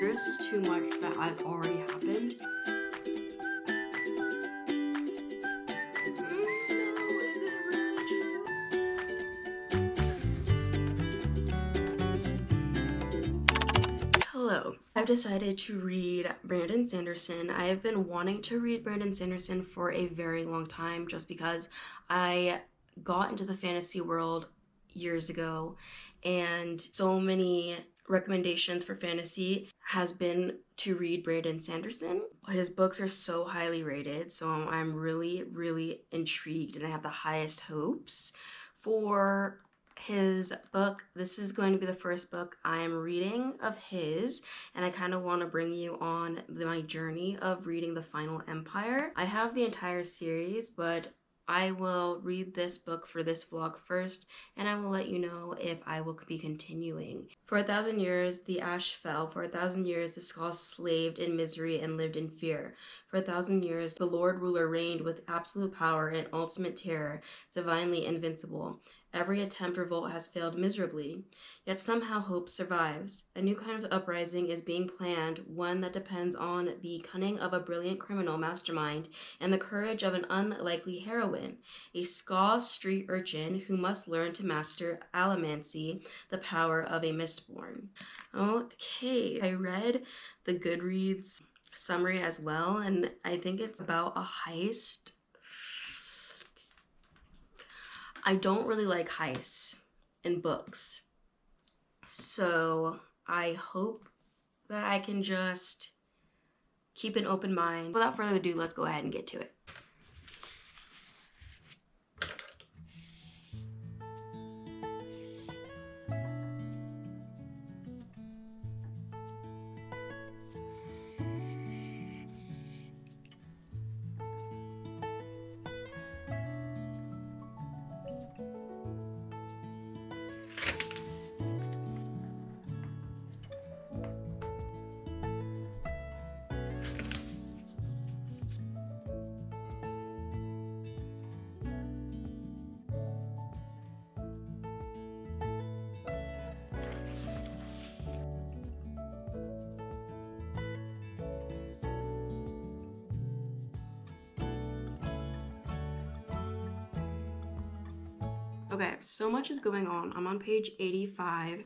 There's too much that has already happened. Hello. I've decided to read Brandon Sanderson. I have been wanting to read Brandon Sanderson for a very long time just because I got into the fantasy world years ago, and so many recommendations for fantasy has been to read Brandon Sanderson. His books are so highly rated, so I'm really intrigued, and I have the highest hopes for his book. This is going to be the first book I'm reading of his, and I kind of want to bring you on my journey of reading The Final Empire. I have the entire series, but I will read this book for this vlog first, and I will let you know if I will be continuing. For 1,000 years the ash fell. For 1,000 years the Skalls slaved in misery and lived in fear. For 1,000 years the Lord Ruler reigned with absolute power and ultimate terror, divinely invincible. Every attempt to revolt has failed miserably, yet somehow hope survives. A new kind of uprising is being planned, one that depends on the cunning of a brilliant criminal mastermind and the courage of an unlikely heroine, a Skaw street urchin who must learn to master allomancy, the power of a mistborn. Okay, I read the Goodreads summary as well, and I think it's about a heist. I don't really like heists in books, so I hope that I can just keep an open mind. Without further ado, let's go ahead and get to it. Okay, so much is going on. I'm on page 85.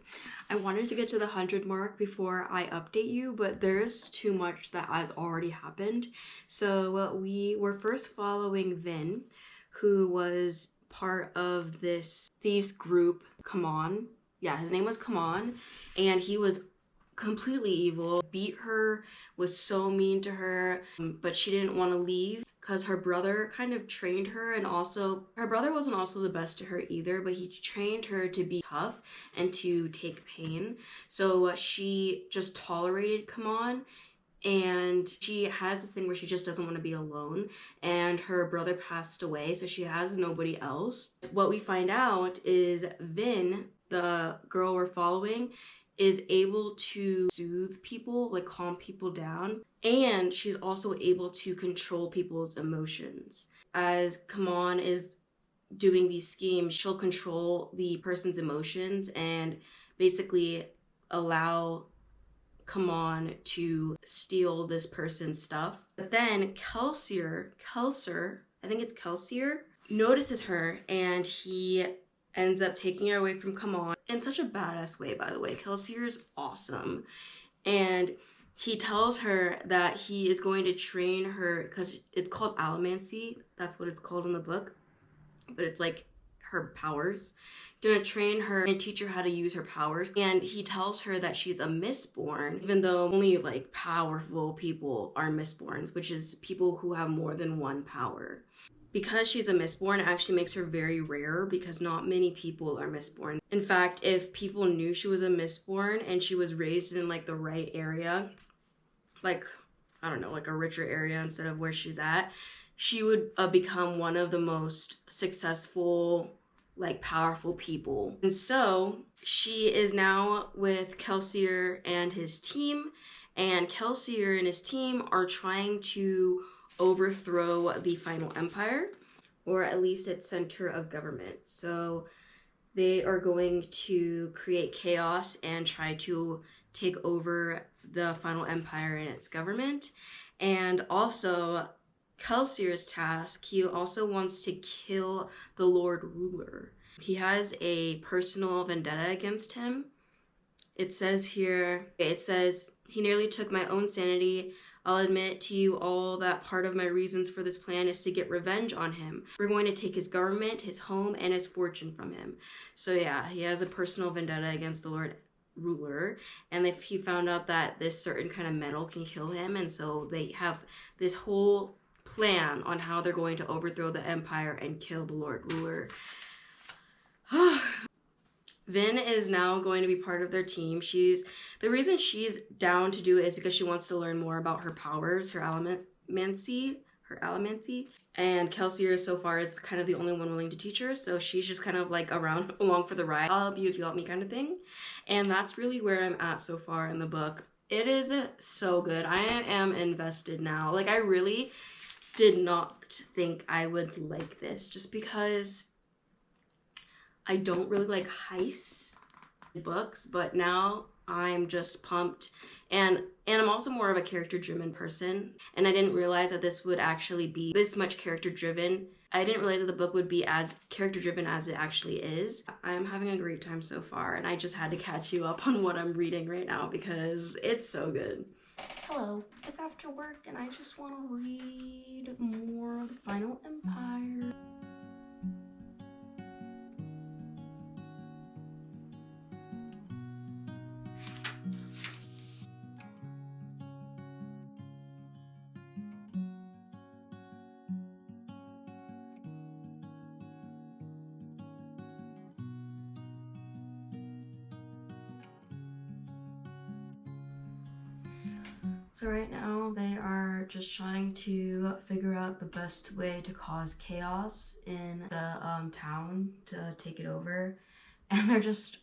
I wanted to get to the 100 mark before I update you, but there is too much that has already happened. So we were first following Vin, who was part of this thieves group, Come On. Yeah, his name was Come On, and he was completely evil, beat her, was so mean to her, but she didn't want to leave because her brother kind of trained her, and also her brother wasn't also the best to her either, but he trained her to be tough and to take pain. So she just tolerated Come On, and she has this thing where she just doesn't want to be alone, and her brother passed away, so she has nobody else. What we find out is Vin, the girl we're following, is able to soothe people, like calm people down, and she's also able to control people's emotions. As Come On is doing these schemes, she'll control the person's emotions and basically allow Come On to steal this person's stuff. But then Kelsier, I think it's Kelsier, notices her, and he ends up taking her away from Come On in such a badass way, by the way. Kelsier's awesome. And he tells her that he is going to train her, because it's called allomancy. That's what it's called in the book. But it's like her powers. Gonna train her and teach her how to use her powers. And he tells her that she's a mistborn, even though only like powerful people are mistborns, which is people who have more than one power. Because she's a mistborn, it actually makes her very rare because not many people are mistborn. In fact, if people knew she was a mistborn and she was raised in like the right area, like, I don't know, like a richer area instead of where she's at, she would become one of the most successful, like powerful people. And so she is now with Kelsier and his team, and Kelsier and his team are trying to overthrow the Final Empire, or at least its center of government. So they are going to create chaos and try to take over the final empire and its government. And also, Kelsier's task, he also wants to kill the Lord Ruler. He has a personal vendetta against him. It says here, he nearly took my own sanity. I'll admit to you all that part of my reasons for this plan is to get revenge on him. We're going to take his government, his home, and his fortune from him. So yeah, he has a personal vendetta against the Lord Ruler, and if he found out that this certain kind of metal can kill him, and so they have this whole plan on how they're going to overthrow the empire and kill the Lord Ruler. Vin is now going to be part of their team. The reason she's down to do it is because she wants to learn more about her powers, her allomancy. And Kelsier so far is kind of the only one willing to teach her, so she's just kind of like along for the ride. I'll help you if you help me kind of thing. And that's really where I'm at so far in the book. It is so good. I am invested now. Like, I really did not think I would like this, just because I don't really like heist books, but now I'm just pumped. And I'm also more of a character-driven person, and I didn't realize that this would actually be this much character-driven. I didn't realize that the book would be as character-driven as it actually is. I'm having a great time so far, and I just had to catch you up on what I'm reading right now because it's so good. Hello, it's after work, and I just want to read more of the Final Empire. So right now they are just trying to figure out the best way to cause chaos in the town to take it over. And they're just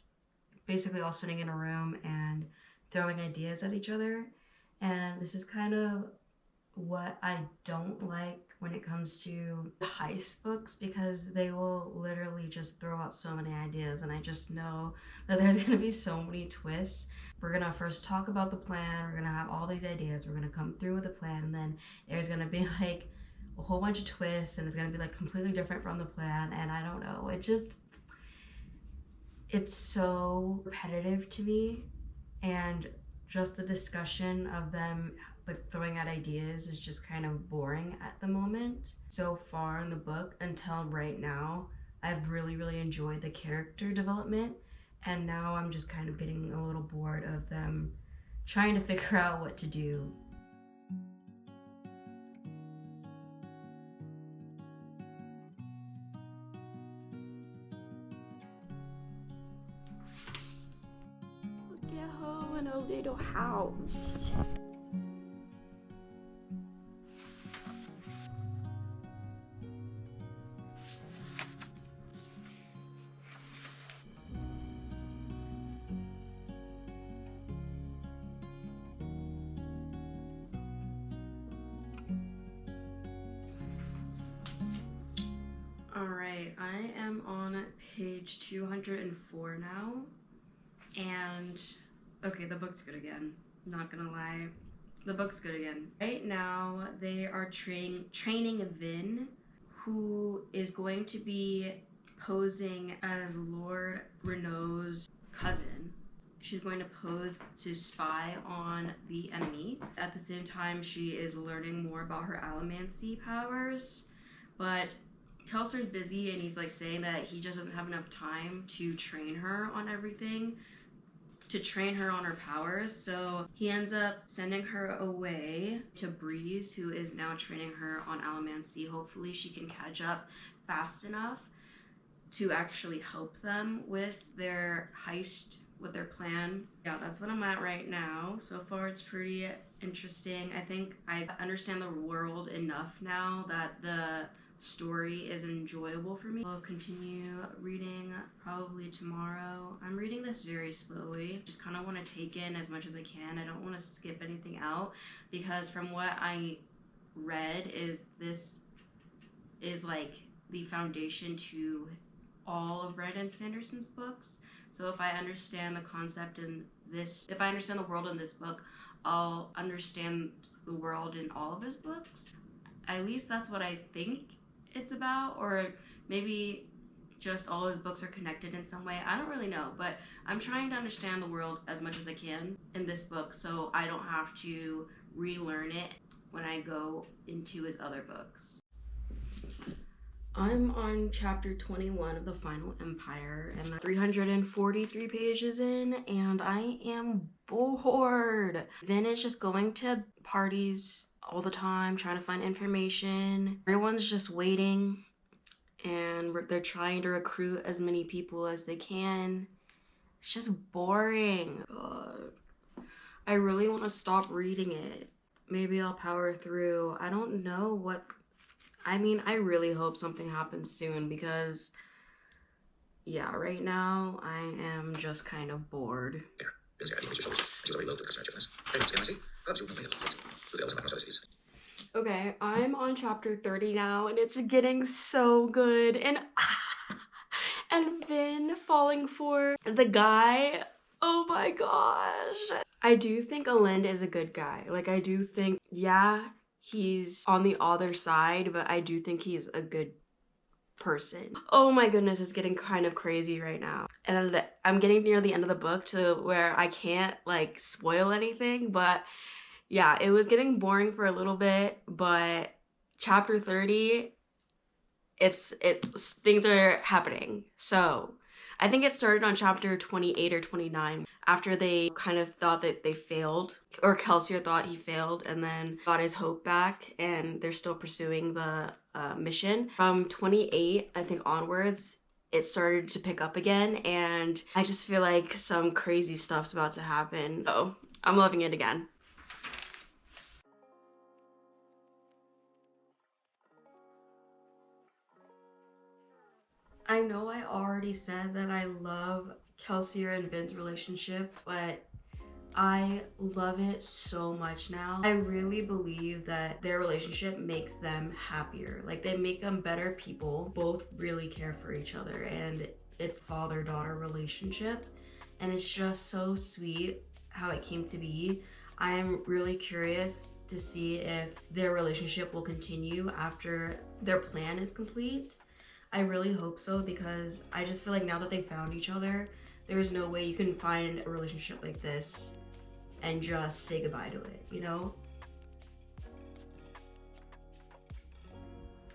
basically all sitting in a room and throwing ideas at each other. And this is kind of what I don't like when it comes to heist books, because they will literally just throw out so many ideas, and I just know that there's gonna be so many twists. We're gonna first talk about the plan, we're gonna have all these ideas, we're gonna come through with the plan, and then there's gonna be like a whole bunch of twists, and it's gonna be like completely different from the plan, and I don't know, it's so repetitive to me, and just the discussion of them like throwing out ideas is just kind of boring at the moment. So far in the book, until right now, I've really enjoyed the character development, and now I'm just kind of getting a little bored of them trying to figure out what to do. Look at her in a little house. Alright, I am on page 204 now, and okay, the book's good again, not gonna lie, the book's good again. Right now, they are training Vin, who is going to be posing as Lord Renault's cousin. She's going to pose to spy on the enemy. At the same time, she is learning more about her allomancy powers, but Kelser's busy, and he's like saying that he just doesn't have enough time to train her on everything, to train her on her powers. So he ends up sending her away to Breeze, who is now training her on allomancy. Hopefully she can catch up fast enough to actually help them with their heist, with their plan. Yeah, that's what I'm at right now. So far it's pretty interesting. I think I understand the world enough now that the story is enjoyable for me. I'll continue reading probably tomorrow. I'm reading this very slowly. Just kind of want to take in as much as I can. I don't want to skip anything out, because from what I read, this is like the foundation to all of Brandon Sanderson's books. So if I understand the concept in this, if I understand the world in this book, I'll understand the world in all of his books. At least that's what I think it's about, or maybe just all his books are connected in some way. I don't really know, but I'm trying to understand the world as much as I can in this book so I don't have to relearn it when I go into his other books. I'm on chapter 21 of The Final Empire, and 343 pages in, and I am bored. Vin is just going to parties all the time, trying to find information. Everyone's just waiting, and they're trying to recruit as many people as they can. It's just boring. God. I really want to stop reading it. Maybe I'll power through. I don't know what... I mean, I really hope something happens soon because, yeah, right now I am just kind of bored. Okay, I'm on chapter 30 now, and it's getting so good. And Vin falling for the guy. Oh my gosh. I do think Alind is a good guy. Like, I do think, yeah, he's on the other side, but I do think he's a good person. Oh my goodness, it's getting kind of crazy right now. And I'm getting near the end of the book to where I can't, like, spoil anything, but yeah, it was getting boring for a little bit, but chapter 30, it's things are happening. So I think it started on chapter 28 or 29 after they kind of thought that they failed, or Kelsier thought he failed and then got his hope back, and they're still pursuing the mission. From 28, I think, onwards, it started to pick up again, and I just feel like some crazy stuff's about to happen. Oh, I'm loving it again. I know I already said that I love Kelsier and Vin's relationship, but I love it so much now. I really believe that their relationship makes them happier. Like, they make them better people. Both really care for each other, and it's father-daughter relationship, and it's just so sweet how it came to be. I am really curious to see if their relationship will continue after their plan is complete. I really hope so, because I just feel like now that they found each other, there's no way you can find a relationship like this and just say goodbye to it, you know?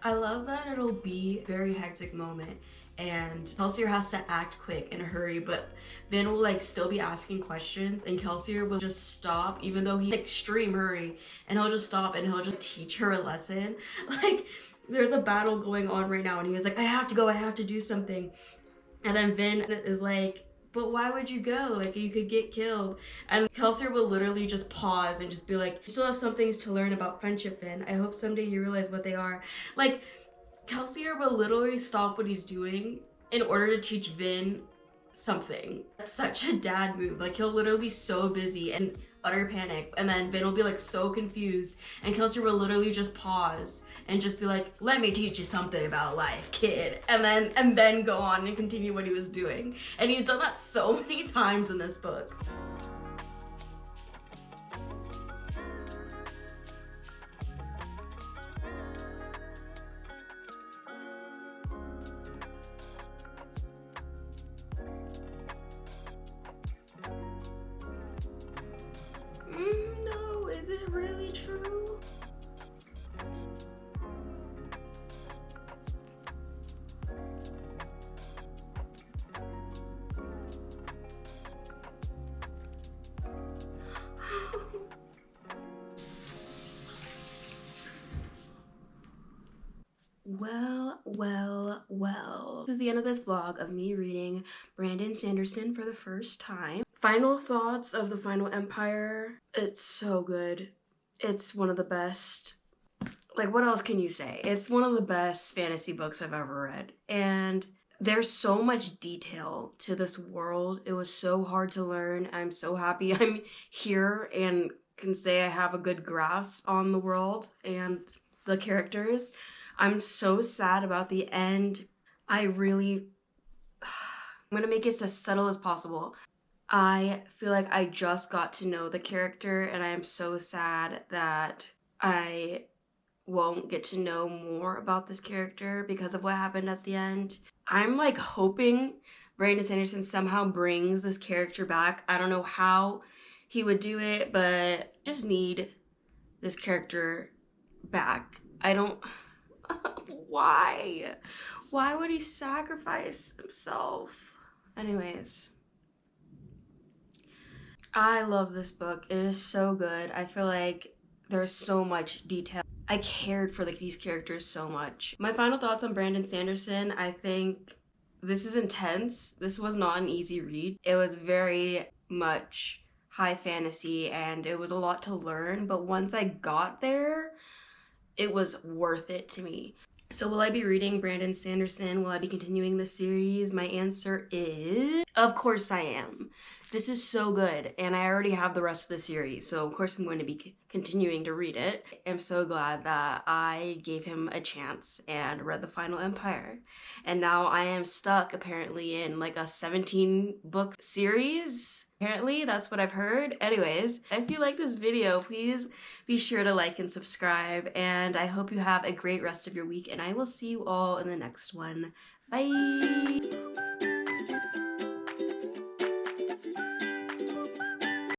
I love that it'll be a very hectic moment and Kelsier has to act quick in a hurry, but Vin will, like, still be asking questions, and Kelsier will just stop even though he's in extreme hurry, and he'll just stop and he'll just teach her a lesson. Like, there's a battle going on right now and he was like, I have to go, I have to do something. And then Vin is like, but why would you go? Like, you could get killed. And Kelsier will literally just pause and just be like, you still have some things to learn about friendship, Vin. I hope someday you realize what they are. Like, Kelsier will literally stop what he's doing in order to teach Vin something. That's such a dad move. Like, he'll literally be so busy and utter panic, and then Vin will be like so confused, and Kelsier will literally just pause and just be like, let me teach you something about life, kid, and then go on and continue what he was doing. And he's done that so many times in this book. No, is it really true? Well. This is the end of this vlog of me reading Brandon Sanderson for the first time. Final thoughts of The Final Empire. It's so good. It's one of the best. Like, what else can you say? It's one of the best fantasy books I've ever read. And there's so much detail to this world. It was so hard to learn. I'm so happy I'm here and can say I have a good grasp on the world and the characters. I'm so sad about the end. I really I'm gonna make it as subtle as possible. I feel like I just got to know the character, and I am so sad that I won't get to know more about this character because of what happened at the end. I'm like hoping Brandon Sanderson somehow brings this character back. I don't know how he would do it, but just need this character back. I don't. Why? Why would he sacrifice himself? Anyways, I love this book. It is so good. I feel like there's so much detail. I cared for like these characters so much. My final thoughts on Brandon Sanderson, I think this is intense. This was not an easy read. It was very much high fantasy and it was a lot to learn, but once I got there, it was worth it to me. So will I be reading Brandon Sanderson? Will I be continuing the series? My answer is, of course I am. This is so good, and I already have the rest of the series, so of course I'm going to be continuing to read it. I'm so glad that I gave him a chance and read The Final Empire. And now I am stuck, apparently, in like a 17-book series. Apparently, that's what I've heard. Anyways, if you like this video, please be sure to like and subscribe, and I hope you have a great rest of your week, and I will see you all in the next one. Bye!